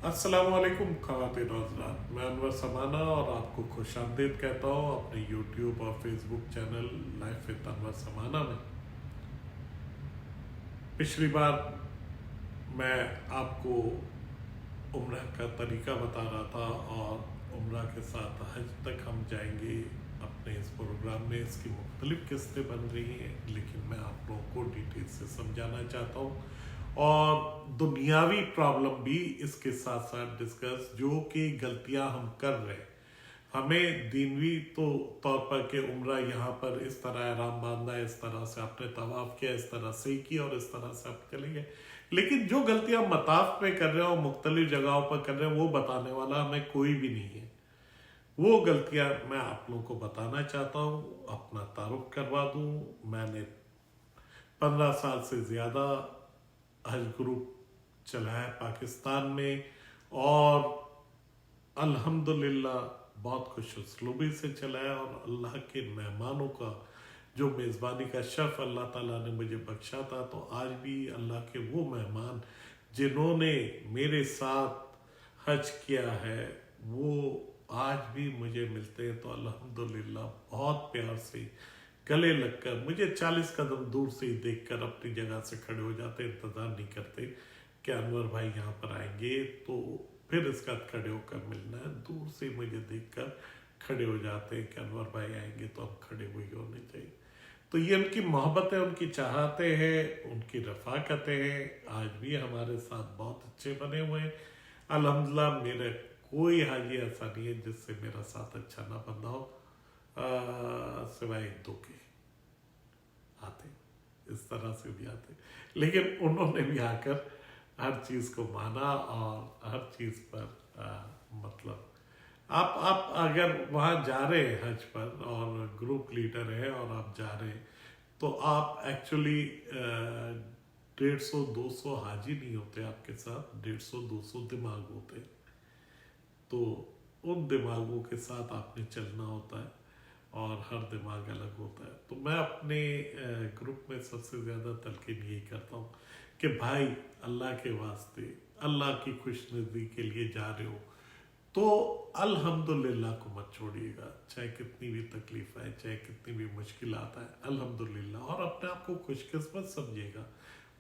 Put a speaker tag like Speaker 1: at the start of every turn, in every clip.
Speaker 1: अस्सलामुअलैकुम ख़वातीन और हज़रात, मैं अनवर समाना और आपको खुशामदीद कहता हूँ अपने यूट्यूब और Facebook channel life with Anwar समाना में। पिछली बार मैं आपको उम्रह का तरीका बता रहा था और उम्रह के साथ हज तक हम जाएंगे अपने इस प्रोग्राम में। इसकी मुख्तलिफ किस्तें बन रही हैं, लेकिन मैं आप लोगों को डिटेल से समझाना चाहता हूँ और दुनियावी प्रॉब्लम भी इसके साथ साथ डिस्कस, जो कि गलतियां हम कर रहे हैं। हमें दीनवी तो तौर पर के उम्रा यहाँ पर इस तरह आराम बांधा, इस तरह से आपने तवाफ किया, इस तरह से किया और इस तरह से आप चले गए, लेकिन जो गलतियां मताफ में कर रहे हो, मुख्तलिफ जगहों पर कर रहे हैं, वो बताने वाला हमें कोई भी नहीं है। वो गलतियां मैं आप लोगों को बताना चाहता हूँ, अपना तारुफ करवा दूँ। मैंने 15 साल से ज़्यादा हज ग्रुप चलाया पाकिस्तान में और अल्हम्दुलिल्लाह बहुत खुश उसलूबी से चलाया, और अल्लाह के मेहमानों का जो मेज़बानी का शर्फ अल्लाह ताला ने मुझे बख्शा था, तो आज भी अल्लाह के वो मेहमान जिन्होंने मेरे साथ हज किया है वो आज भी मुझे मिलते हैं। तो अल्हम्दुलिल्लाह बहुत प्यार से गले लगकर, मुझे 40 कदम दूर से ही देखकर अपनी जगह से खड़े हो जाते, इंतज़ार नहीं करते कि अनवर भाई यहाँ पर आएंगे तो फिर इसका खड़े होकर मिलना है। दूर से मुझे देखकर खड़े हो जाते हैं कि अनवर भाई आएंगे तो हम खड़े हुए होने चाहिए। तो ये उनकी मोहब्बतें, उनकी चाहते हैं, उनकी रफ़ाकतें हैं, आज भी हमारे साथ बहुत अच्छे बने हुए हैं। अल्हम्दुलिल्लाह मेरे कोई हाजी ऐसा नहीं है जिससे मेरा साथ अच्छा ना बंधा हो, सिवाय एक दो के आते, इस तरह से भी आते, लेकिन उन्होंने भी आकर हर चीज़ को माना और हर चीज़ पर मतलब आप अगर वहाँ जा रहे हैं हज पर और ग्रुप लीडर है और आप जा रहे हैं, तो आप एक्चुअली 150-200 हाजी नहीं होते आपके साथ, 150-200 दिमाग होते हैं। तो उन दिमागों के साथ आपने चलना होता है और हर दिमाग अलग होता है। तो मैं अपने ग्रुप में सबसे ज़्यादा तलकीन यही करता हूँ कि भाई अल्लाह के वास्ते, अल्लाह की खुशनुदी के लिए जा रहे हो तो अल्हम्दुलिल्लाह को मत छोड़िएगा, चाहे कितनी भी तकलीफ आए, चाहे कितनी भी मुश्किल आता है, अल्हम्दुलिल्लाह। और अपने आप को खुशकिस्मत समझिएगा।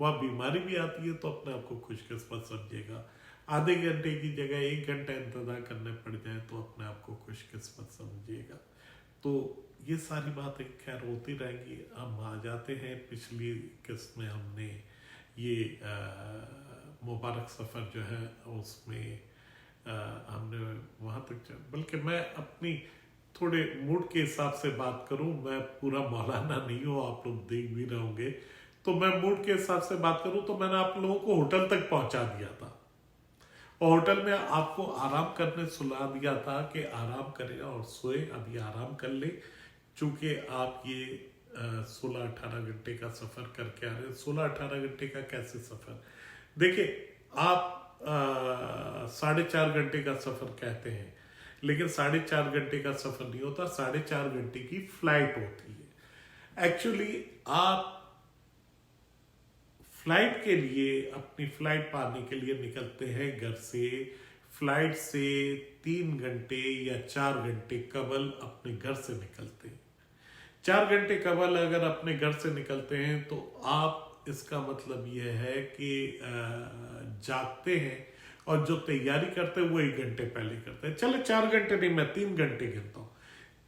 Speaker 1: वहाँ बीमारी भी आती है तो अपने आप को खुशकिस्मत समझिएगा। आधे घंटे की जगह 1 घंटा इंतज़ार करने पड़ जाए तो अपने आप को खुशकिस्मत समझिएगा। तो ये सारी बातें खैर होती रहेंगी। हम आ जाते हैं पिछली किस्त में, हमने ये मुबारक सफ़र जो है उसमें हमने वहाँ तक, बल्कि मैं अपनी थोड़े मूड के हिसाब से बात करूँ, मैं पूरा मौलाना नहीं हूँ, आप लोग देख भी रहे होंगे, तो मैं मूड के हिसाब से बात करूँ तो मैंने आप लोगों को होटल तक पहुँचा दिया था और होटल में आपको आराम करने सुला दिया था कि आराम करें और सोए, अभी आराम कर ले, चूँकि आप ये 16-18 घंटे का सफ़र करके आ रहे हैं। 16-18 घंटे का कैसे सफ़र, देखिए आप 4.5 घंटे का सफ़र कहते हैं, लेकिन 4.5 घंटे का सफ़र नहीं होता, 4.5 घंटे की फ्लाइट होती है। एक्चुअली आप फ्लाइट के लिए, अपनी फ्लाइट पाने के लिए निकलते हैं घर से। फ्लाइट से 3 घंटे या 4 घंटे कबल अपने घर से निकलते हैं। 4 घंटे कबल अगर अपने घर से निकलते हैं तो आप, इसका मतलब यह है कि जागते हैं और जो तैयारी करते हैं वो 1 घंटे पहले करते हैं। चले 4 घंटे नहीं, मैं 3 घंटे गिनता हूँ।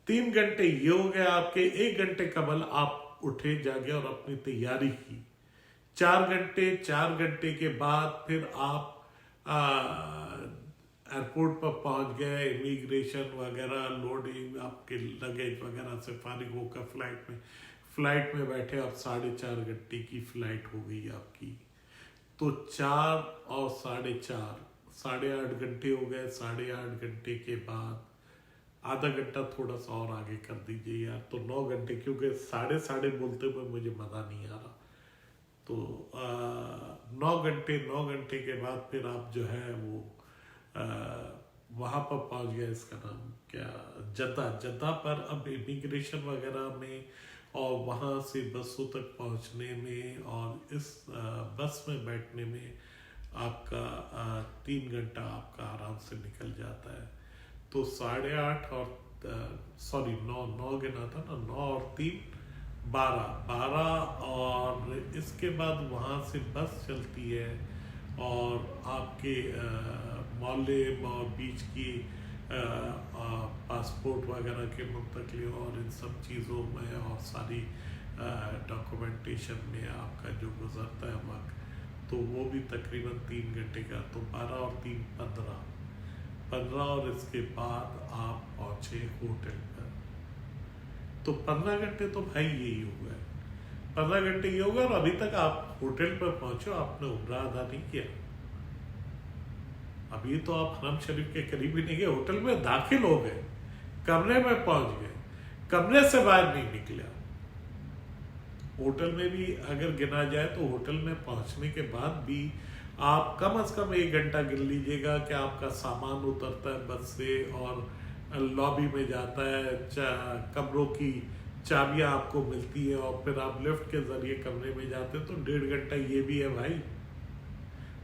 Speaker 1: 3 घंटे ये हो गया आपके, 1 घंटे कबल आप उठे, जागे और अपनी तैयारी की। 4 घंटे के बाद फिर आप एयरपोर्ट पर पहुंच गए, इमिग्रेशन वगैरह, लोडिंग, आपके लगेज वगैरह से फारिग होकर फ्लाइट में बैठे, अब 4.5 घंटे की फ्लाइट हो गई आपकी। तो 4 और 4.5, 8.5 घंटे हो गए। 8.5 घंटे के बाद आधा घंटा थोड़ा सा और आगे कर दीजिए यार, तो 9 घंटे, क्योंकि साढ़े बोलते हुए मुझे मज़ा नहीं आ रहा। तो 9 घंटे के बाद फिर आप जो है वो वहाँ पर पहुँच गए, इसका नाम क्या, जद्दा पर। अब इमिग्रेशन वगैरह में और वहाँ से बसों तक पहुँचने में और इस बस में बैठने में आपका 3 घंटा आपका आराम से निकल जाता है। तो 8:30 और 9 गिना था ना, 9 और 3 12 और इसके बाद वहाँ से बस चलती है और आपके मोहल्ले और बीच की पासपोर्ट वगैरह के मुंतकली और इन सब चीज़ों में और सारी डॉक्यूमेंटेशन में आपका जो गुजरता है वक्त, तो वो भी तकरीबन 3 घंटे का। तो 12 और 3 15 और इसके बाद आप पहुँचे होटल पर। तो 15 घंटे तो भाई यही हो गए, 15 घंटे ये होगा। और अभी तक आप होटल पर पहुँचो, आपने उम्रा अदा नहीं किया। अभी तो आप हरम शरीफ के करीब ही नहीं गए, होटल में दाखिल हो गए, कमरे में पहुंच गए, कमरे से बाहर नहीं निकले। होटल में भी अगर गिना जाए तो होटल में पहुंचने के बाद भी आप कम से कम 1 घंटा गिन लीजिएगा कि आपका सामान उतरता है बस से और लॉबी में जाता है, कमरों की चाबियां आपको मिलती है और फिर आप लिफ्ट के जरिए कमरे में जाते हैं, तो 1.5 घंटा ये भी है भाई।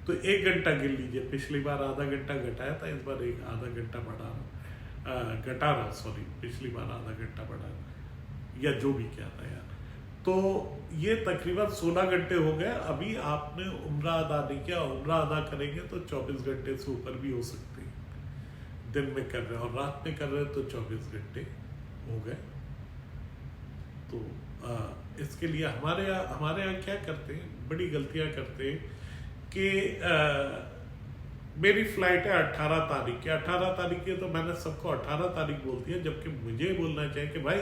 Speaker 1: तो 1 घंटा गिन लीजिए। पिछली बार आधा घंटा घटाया था, इस बार एक आधा घंटा घटा रहा, सॉरी, पिछली बार आधा घंटा बढ़ा या जो भी क्या था यार। तो ये तकरीबन 16 घंटे हो गए। अभी आपने उम्रा अदा नहीं किया। उम्रा अदा करेंगे तो 24 घंटे से ऊपर भी हो सकते हैं। दिन में कर रहे हैं और रात में कर रहे हैं तो 24 घंटे हो गए। तो इसके लिए हमारे यहाँ क्या करते हैं, बड़ी गलतियां करते हैं कि मेरी फ्लाइट है 18 तारीख की। 18 तारीख की तो मैंने सबको 18 तारीख बोल दिया, जबकि मुझे बोलना चाहिए कि भाई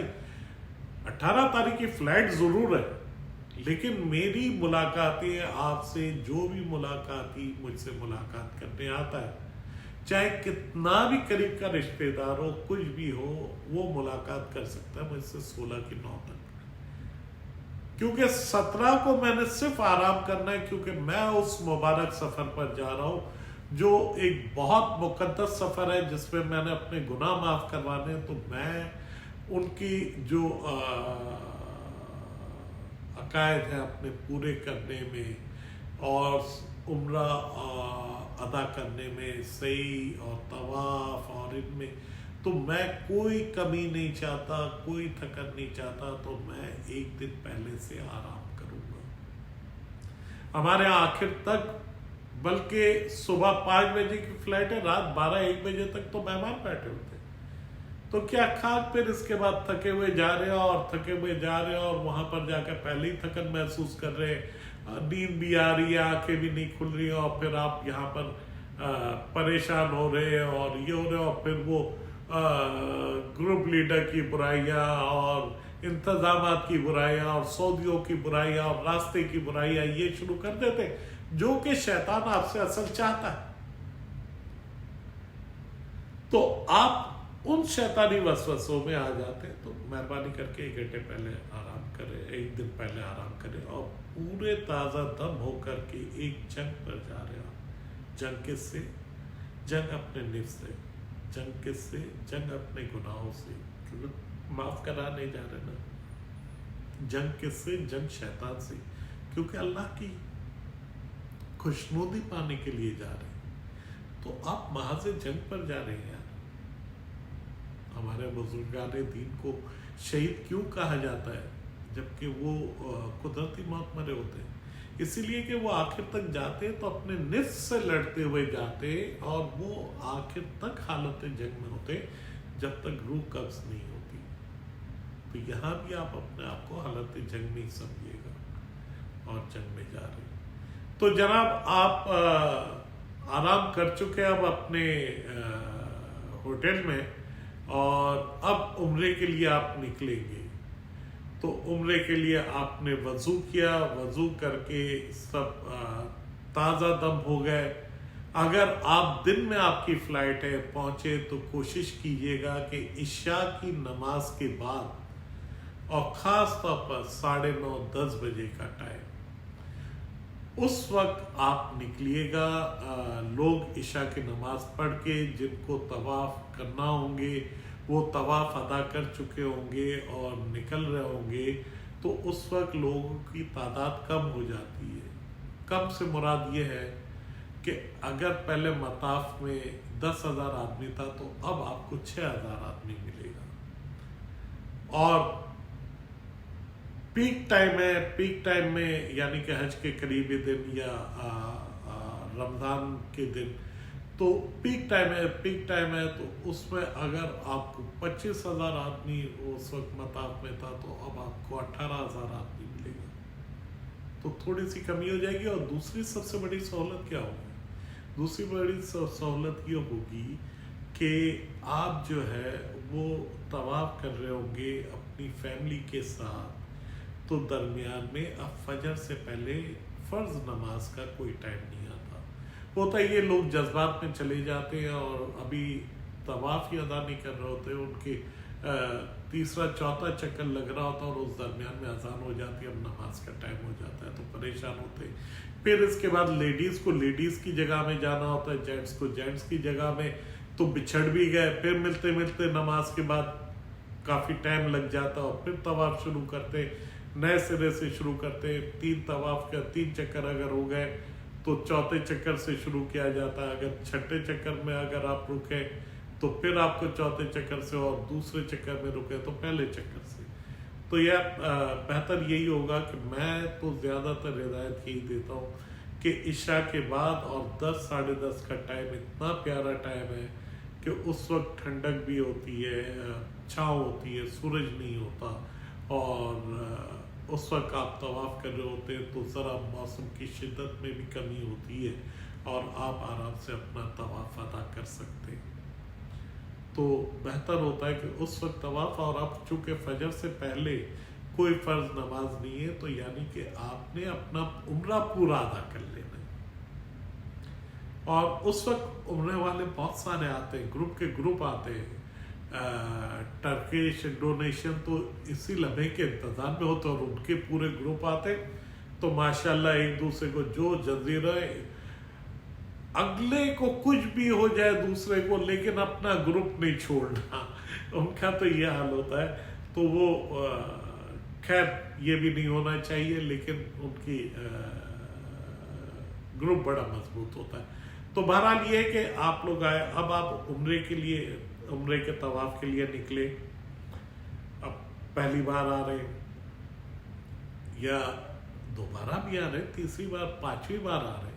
Speaker 1: 18 तारीख की फ्लाइट जरूर है, लेकिन मेरी मुलाकातें आपसे, जो भी मुलाकाती मुझसे मुलाकात करने आता है, चाहे कितना भी करीब का रिश्तेदार हो, कुछ भी हो, वो मुलाकात कर सकता है मुझसे 16 की 9 तक। क्योंकि 17 को मैंने सिर्फ आराम करना है, क्योंकि मैं उस मुबारक सफर पर जा रहा हूं जो एक बहुत मुकद्दस सफर है, जिसमें मैंने अपने गुनाह माफ करवाने हैं। तो मैं उनकी जो अकायद है अपने पूरे करने में और उम्रा अदा करने में, सही और तवाफ और इनमें, तो मैं कोई कमी नहीं चाहता, कोई थकन नहीं चाहता। तो मैं 1 दिन पहले से आराम करूंगा। हमारे आखिर तक, बल्कि सुबह 5 बजे की फ्लाइट है, रात 12-1 बजे तक तो मेहमान बैठे होते। तो क्या खाक फिर इसके बाद थके हुए जा रहे हैं और वहां पर जाकर पहले ही थकन महसूस कर रहे हैं, नींद भी आ रही है, आंखें भी नहीं खुल रही है, और फिर आप यहाँ पर परेशान हो रहे हैं और ये हो रहे हैं, और फिर वो ग्रुप लीडर की बुराइयां और इंतजामात की बुराइयां और सऊदियों की बुराइयां और रास्ते की बुराइयां ये शुरू कर देते, जो कि शैतान आपसे असल चाहता है। तो आप उन शैतानी वसवसों में आ जाते हैं। तो मेहरबानी करके 1 घंटे पहले आराम करें, 1 दिन पहले आराम करें, और पूरे ताज़ा दम होकर के एक जंग पर जा रहे हो। जंग किससे? जंग अपने निफ्स से। जंग किससे? जंग अपने गुनाहों से, क्योंकि माफ करा नहीं जा रहे ना। जंग किससे? जंग शैतान से, क्योंकि अल्लाह की खुशनुदी पाने के लिए जा रहे हैं। तो आप महाज जंग पर जा रहे हैं यार। हमारे बुजुर्गाने दीन को शहीद क्यों कहा जाता है, जबकि वो कुदरती मौत मरे होते हैं? इसीलिए कि वो आखिर तक जाते तो अपने निफ्स से लड़ते हुए जाते, और वो आखिर तक हालत जंग में होते जब तक रूह कब्ज नहीं होती। तो यहाँ भी आप अपने आप को हालत जंग में समझिएगा और जंग में जा रहे हैं। तो जनाब, आप आराम कर चुके अब अपने होटल में, और अब उम्रे के लिए आप निकलेंगे। तो उम्रे के लिए आपने वज़ू किया, वज़ू करके सब ताज़ा दम हो गए। अगर आप दिन में आपकी फ़्लाइट है पहुँचे, तो कोशिश कीजिएगा कि इशा की नमाज के बाद, और ख़ास तौर पर 9:30-10 बजे का टाइम, उस वक्त आप निकलिएगा। लोग इशा की नमाज पढ़ के, जिनको तवाफ़ करना होंगे वो तवाफ़ अदा कर चुके होंगे और निकल रहे होंगे। तो उस वक्त लोगों की तादाद कम हो जाती है। कम से मुराद ये है کہ اگر پہلے مطاف میں 10,000 آدمی تھا تو اب آپ کو 6,000 آدمی ملے گا. اور پیک ٹائم میں یعنی کہ حج کے قریبی دن یا رمضان کے دن تو پیک ٹائم ہے تو اس میں اگر آپ کو 25,000 آدمی اس وقت مطاف میں تھا تو اب آپ کو 18,000 آدمی ملے گا. تو تھوڑی سی کمی ہو جائے گی. اور دوسری سب سے بڑی سہولت کیا ہوگی؟ دوسری بڑی سہولت یہ ہوگی کہ آپ جو ہے وہ طواف کر رہے ہوں گے اپنی فیملی کے ساتھ تو درمیان میں اب فجر سے پہلے فرض نماز کا کوئی ٹائم نہیں آتا. ہوتا یہ لوگ جذبات میں چلے جاتے ہیں اور ابھی طواف ہی ادا نہیں کر رہے ہوتے, ان کے تیسرا چوتھا چکر لگ رہا ہوتا اور اس درمیان میں اذان ہو جاتی ہے, اب نماز کا ٹائم ہو جاتا ہے تو پریشان ہوتے. پھر اس کے بعد لیڈیز کو لیڈیز کی جگہ میں جانا ہوتا ہے, جینٹس کو جینٹس کی جگہ میں, تو بچھڑ بھی گئے. پھر ملتے نماز کے بعد کافی ٹائم لگ جاتا اور پھر طواف شروع کرتے, نئے سرے سے شروع کرتے. 3 چکر اگر ہو گئے تو چوتھے چکر سے شروع کیا جاتا ہے. اگر چھٹے چکر میں اگر آپ رکے تو پھر آپ کو چوتھے چکر سے, اور دوسرے چکر میں رکے تو پہلے چکر سے. تو یہ بہتر یہی ہوگا کہ میں تو زیادہ تر ہدایت یہی دیتا ہوں کہ عشاء کے بعد اور 10 ساڑھے 10 کا ٹائم اتنا پیارا ٹائم ہے کہ اس وقت ٹھنڈک بھی ہوتی ہے, چھاؤں ہوتی ہے, سورج نہیں ہوتا, اور اس وقت آپ طواف کر رہے ہوتے ہیں تو ذرا موسم کی شدت میں بھی کمی ہوتی ہے اور آپ آرام سے اپنا طواف ادا کر سکتے ہیں. تو بہتر ہوتا ہے کہ اس وقت طواف, اور اب چونکہ فجر سے پہلے کوئی فرض نماز نہیں ہے تو یعنی کہ آپ نے اپنا عمرہ پورا ادا کر لینا ہے. اور اس وقت عمرے والے بہت سارے آتے ہیں, گروپ کے گروپ آتے ہیں, ٹرکش ڈونیشن تو اسی لمحے کے انتظار میں ہوتے اور ان کے پورے گروپ آتے تو ماشاءاللہ ایک دوسرے کو جو جزیرہ اگلے کو کچھ بھی ہو جائے دوسرے کو لیکن اپنا گروپ نہیں چھوڑنا, ان کا تو یہ حال ہوتا ہے. تو وہ خیر یہ بھی نہیں ہونا چاہیے لیکن ان کی گروپ بڑا مضبوط ہوتا ہے. تو بہرحال یہ ہے کہ آپ لوگ آئے, اب آپ عمرے کے طواف کے لیے نکلے, اب پہلی بار آ رہے یا دوبارہ بھی آ رہے, تیسری بار, 5ویں بار آ رہے,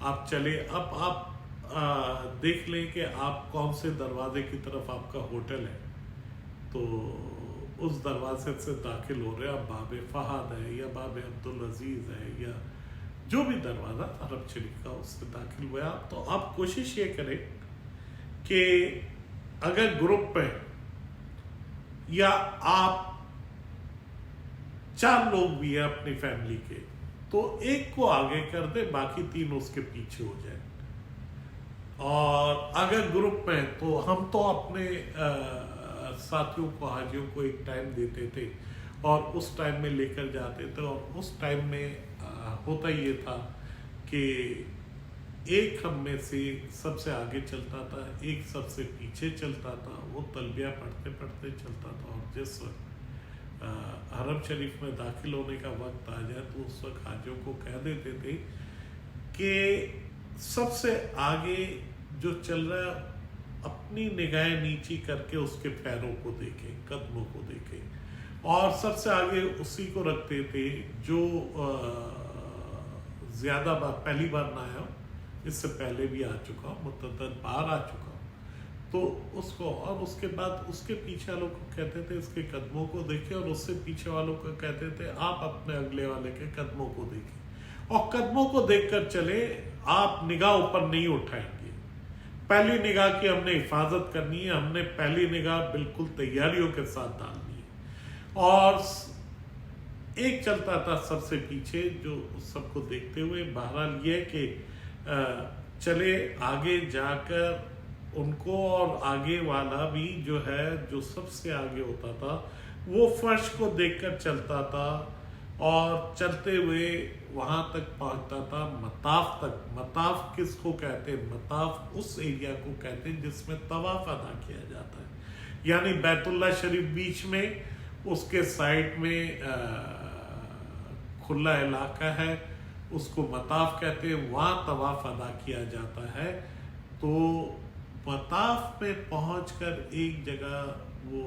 Speaker 1: آپ چلے. اب آپ دیکھ لیں کہ آپ کون سے دروازے کی طرف آپ کا ہوٹل ہے تو اس دروازے سے داخل ہو رہے. اب باب فہد ہے یا باب عبدالعزیز ہے یا جو بھی دروازہ حرم شریف کا اس سے داخل ہوا آپ, تو آپ کوشش یہ کریں کہ اگر گروپ میں یا آپ 4 لوگ بھی ہیں اپنی فیملی کے تو ایک کو آگے کر دیں, باقی 3 اس کے پیچھے ہو جائیں. اور اگر گروپ میں تو ہم تو اپنے ساتھیوں کو, حاجیوں کو ایک ٹائم دیتے تھے اور اس ٹائم میں لے کر جاتے تھے, اور اس ٹائم میں ہوتا یہ تھا کہ ایک ہم میں سے سب سے آگے چلتا تھا, ایک سب سے پیچھے چلتا تھا, وہ تلبیہ پڑھتے پڑھتے چلتا تھا. اور جس وقت حرم شریف میں داخل ہونے کا وقت آ جائے تو اس وقت حاجیوں کو کہہ دیتے تھے کہ سب سے آگے جو چل رہا ہے اپنی نگاہیں نیچی کر کے اس کے پیروں کو دیکھیں, قدموں کو دیکھیں, اور سب سے آگے اسی کو رکھتے تھے جو زیادہ بار پہلی بار نہ آیا, اس سے پہلے بھی آ چکا ہوں, متعدد بار آ چکا ہوں, تو اس کو, اور اس کے بعد اس کے پیچھے والوں کو کہتے تھے اس کے قدموں کو دیکھیں, اور اس سے پیچھے والوں کو کہتے تھے آپ اپنے اگلے والے کے قدموں کو دیکھیں, اور قدموں کو دیکھ کر چلے, آپ نگاہ اوپر نہیں اٹھائیں گے. پہلی نگاہ کی ہم نے حفاظت کرنی ہے, ہم نے پہلی نگاہ بالکل تیاریوں کے ساتھ ڈالنی ہے. اور ایک چلتا تھا سب سے پیچھے جو سب کو دیکھتے ہوئے. بہرحال یہ کہ چلے آگے جا کر ان کو, اور آگے والا بھی جو ہے جو سب سے آگے ہوتا تھا وہ فرش کو دیکھ کر چلتا تھا اور چلتے ہوئے وہاں تک پہنچتا تھا مطاف تک. مطاف کس کو کہتے ہیں؟ مطاف اس ایریا کو کہتے ہیں جس میں طواف ادا کیا جاتا ہے, یعنی بیت اللہ شریف بیچ میں, اس کے سائڈ میں کھلا علاقہ ہے, उसको मताफ कहते हैं, वहाँ तवाफ अदा किया जाता है। तो मताफ में पहुंचकर एक जगह वो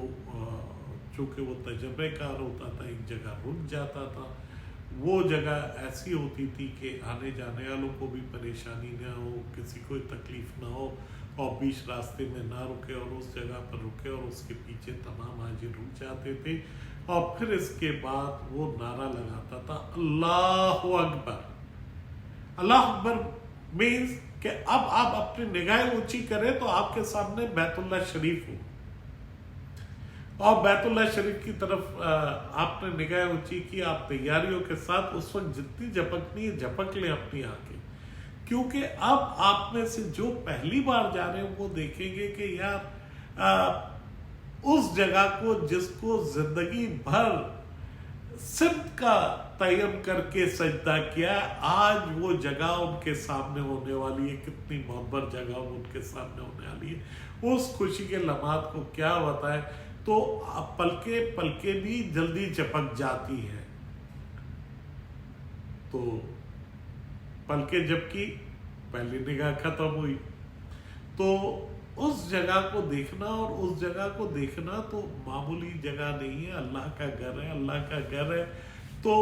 Speaker 1: चूँकि वो तजर्बेकार होता था, एक जगह रुक जाता था। वो जगह ऐसी होती थी कि आने जाने वालों को भी परेशानी ना हो, किसी को तकलीफ ना हो, और बीच रास्ते में ना रुके और उस जगह पर रुके, और उसके पीछे तमाम हाजी रुक जाते थे। और फिर इसके बाद वो नारा लगाता था, अल्लाह अकबर। अल्लाह अकबर मीन्स कि अब आप अपनी निगाहें ऊंची करें तो आपके सामने बैतुल्लाह शरीफ हो, और बैतुल्लाह शरीफ की तरफ आपने निगाह ऊंची की, आप तैयारियों के साथ उस वक्त जितनी झपकनी है झपक लें अपनी आंखें, क्योंकि अब आप में से जो पहली बार जा रहे हैं वो देखेंगे कि यार उस जगह को जिसको जिंदगी भर सिर्फ का तयम करके सजदा किया, आज वो जगह उनके सामने होने वाली है। कितनी मोहब्बत जगह उनके सामने होने वाली है। उस खुशी के लम्हात को क्या बताए, तो पलके पलके भी जल्दी झपक जाती है। तो पलके जबकि पहली निगाह खत्म हुई, तो उस जगह को देखना, और उस जगह को देखना तो मामूली जगह नहीं है, अल्लाह का घर है, अल्लाह का घर है। तो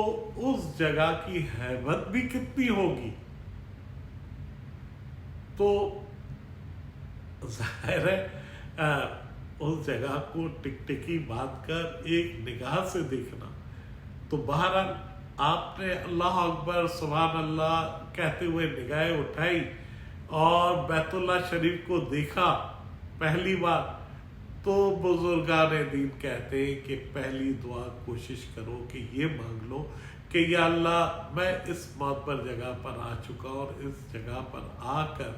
Speaker 1: उस जगह की हैबत भी कितनी होगी। तो जाहिर है उस जगह को टिकटिकी बांध कर एक निगाह से देखना। तो बहरहाल आपने अल्लाह अकबर सुभान अल्लाह कहते हुए निगाहें उठाई और बैतुल्लाह शरीफ को देखा पहली बार, तो बुजुर्गान दीन कहते हैं कि पहली दुआ कोशिश करो कि ये मांग लो कि या अल्लाह, मैं इस मोहब्बत जगह पर आ चुका, और इस जगह पर आकर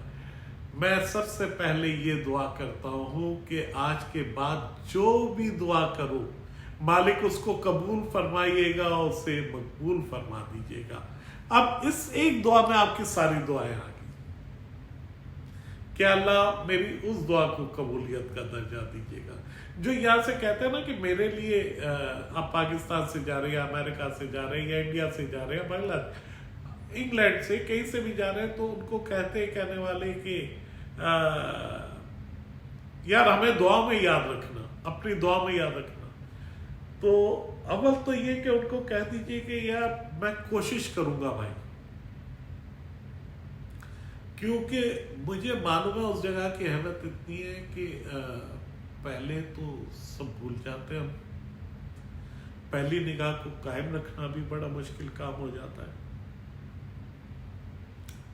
Speaker 1: मैं सबसे पहले ये दुआ करता हूँ कि आज के बाद जो भी दुआ करूँ मालिक उसको कबूल फरमाइएगा और उसे मकबूल फरमा दीजिएगा। अब इस एक दुआ में आपकी सारी दुआएं आ गई कि अल्लाह मेरी उस दुआ को कबूलियत का दर्जा दीजिएगा। जो यहाँ से कहते हैं ना कि मेरे लिए आप पाकिस्तान से जा रहे हैं, अमेरिका से जा रहे हैं, या इंडिया से जा रहे हैं, बांग्लादेश, इंग्लैंड से कहीं से भी जा रहे हैं, तो उनको कहने वाले कि यार हमें दुआ में याद रखना, अपनी दुआ में याद रखना। तो अव्वल तो ये कि उनको कह दीजिए कि यार मैं कोशिश करूंगा भाई, क्योंकि मुझे मालूम है उस जगह की अहमियत इतनी है कि पहले तो सब भूल जाते हैं हम। पहली निगाह को कायम रखना भी बड़ा मुश्किल काम हो जाता है,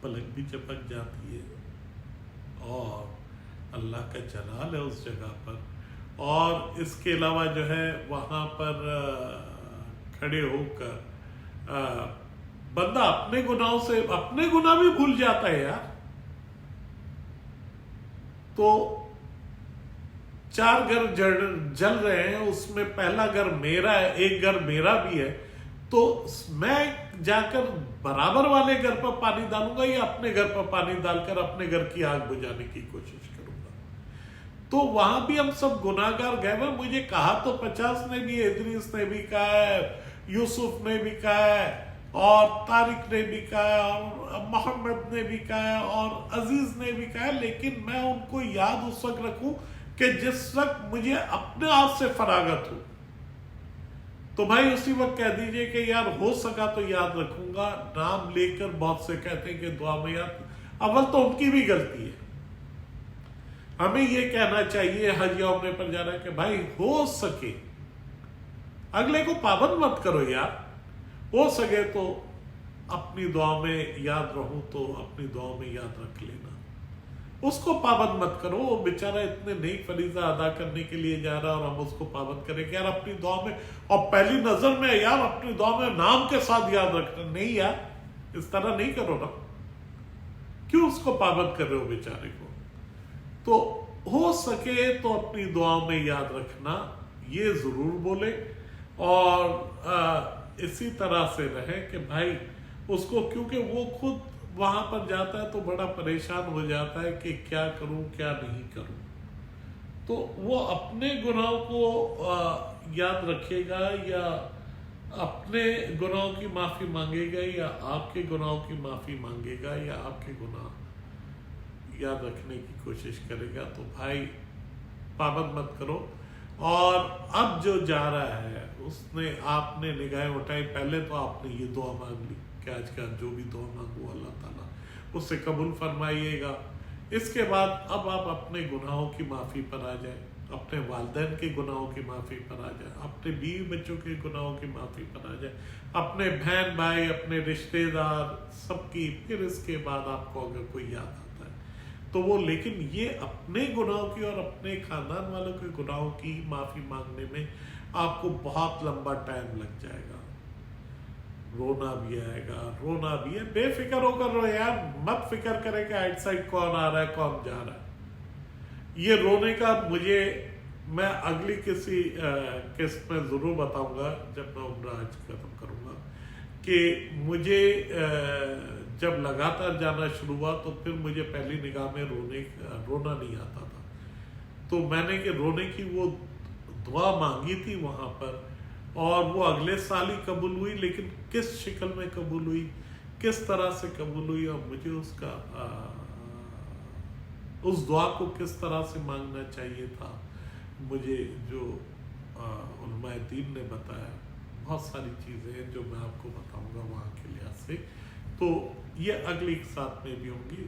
Speaker 1: पलक भी झपक जाती है, और अल्लाह का जलाल है उस जगह पर। और इसके अलावा जो है वहाँ पर खड़े होकर बंदा अपने गुनाहों से, अपने गुनाह भी भूल जाता है यार। तो 4 घर जल रहे हैं, उसमें पहला घर मेरा है, एक घर मेरा भी है, तो मैं जाकर बराबर वाले घर पर पानी डालूंगा या अपने घर पर पानी डालकर अपने घर की आग बुझाने की कोशिश करूंगा। तो वहां भी हम सब गुनाहगार गए। मुझे कहा तो 50 ने भी, इदरीस ने भी कहा है, यूसुफ ने भी कहा है, और तारिक ने भी कहा है, और मोहम्मद ने भी कहा है, और अजीज ने भी कहा है, लेकिन मैं उनको याद उस वक्त रखूं कि जिस वक्त मुझे अपने आप से फरागत हो। तो भाई उसी वक्त कह दीजिए कि यार हो सका तो याद रखूंगा। नाम लेकर बहुत से कहते हैं कि दुआ में याद, अव्वल तो उनकी भी गलती है। हमें ये कहना चाहिए हज या उम्रे पर जाना कि भाई हो सके अगले को पाबंद मत करो यार, हो सके तो अपनी दुआ में याद रहूं तो अपनी दुआ में याद रख लेना, उसको पाबंद मत करो। वो बेचारा इतने नई फरीजा अदा करने के लिए जा रहा है और हम उसको पाबंद करें कि यार अपनी दुआ में, और पहली नजर में यार अपनी दुआ में नाम के साथ याद रखना, नहीं यार इस तरह नहीं करो ना, क्यों उसको पाबंद कर रहे हो बेचारे को। तो हो सके तो अपनी दुआ में याद रखना, ये जरूर बोले, और इसी तरह से रहे कि भाई उसको, क्योंकि वो खुद वहां पर जाता है तो बड़ा परेशान हो जाता है कि क्या करूं क्या नहीं करूं। तो वो अपने गुनाहों को याद रखेगा या अपने गुनाहों की माफ़ी मांगेगा या आपके गुनाहों की माफ़ी मांगेगा या आपके गुनाह याद रखने की कोशिश करेगा? तो भाई पाबंद मत करो। और अब जो जा रहा है उसने आपने निगाहें उठाई, पहले तो आपने ये दुआ मांग ली कि आज का जो भी दुआ मांगो अल्लाह ताला उससे कबूल फरमाइएगा। इसके बाद अब आप अपने गुनाहों की माफ़ी पर आ जाए, अपने वालिदैन के गुनाहों की माफ़ी पर आ जाए, अपने बीवी बच्चों के गुनाहों की माफ़ी पर आ जाए, अपने बहन भाई, अपने रिश्तेदार सबकी। फिर इसके बाद आपको अगर कोई याद आता है तो वो, लेकिन ये अपने गुनाहों की और अपने खानदान वालों के गुनाहों की माफ़ी मांगने में आपको बहुत लंबा टाइम लग जाएगा। रोना भी आएगा, रोना भी है। बेफिक्र होकर रो यार, मत फिक्र करे कि आउटसाइड कौन आ रहा है कौन जा रहा है। ये रोने का मुझे, मैं अगली किसी किस्त में जरूर बताऊंगा जब मैं उम्र आज खत्म करूंगा, कि मुझे जब लगातार जाना शुरू हुआ तो फिर मुझे पहली निगाह में रोना नहीं आता था। तो मैंने कि रोने की वो दुआ मांगी थी वहां पर, और वो अगले साल ही कबूल हुई। लेकिन किस शक्ल में कबूल हुई, किस तरह से कबूल हुई, और मुझे उसका उस दुआ को किस तरह से मांगना चाहिए था, मुझे जो उलमाए दीन ने बताया। बहुत सारी चीज़ें हैं जो मैं आपको बताऊंगा वहाँ के लिहाज से। तो ये अगली साथ में भी होंगी।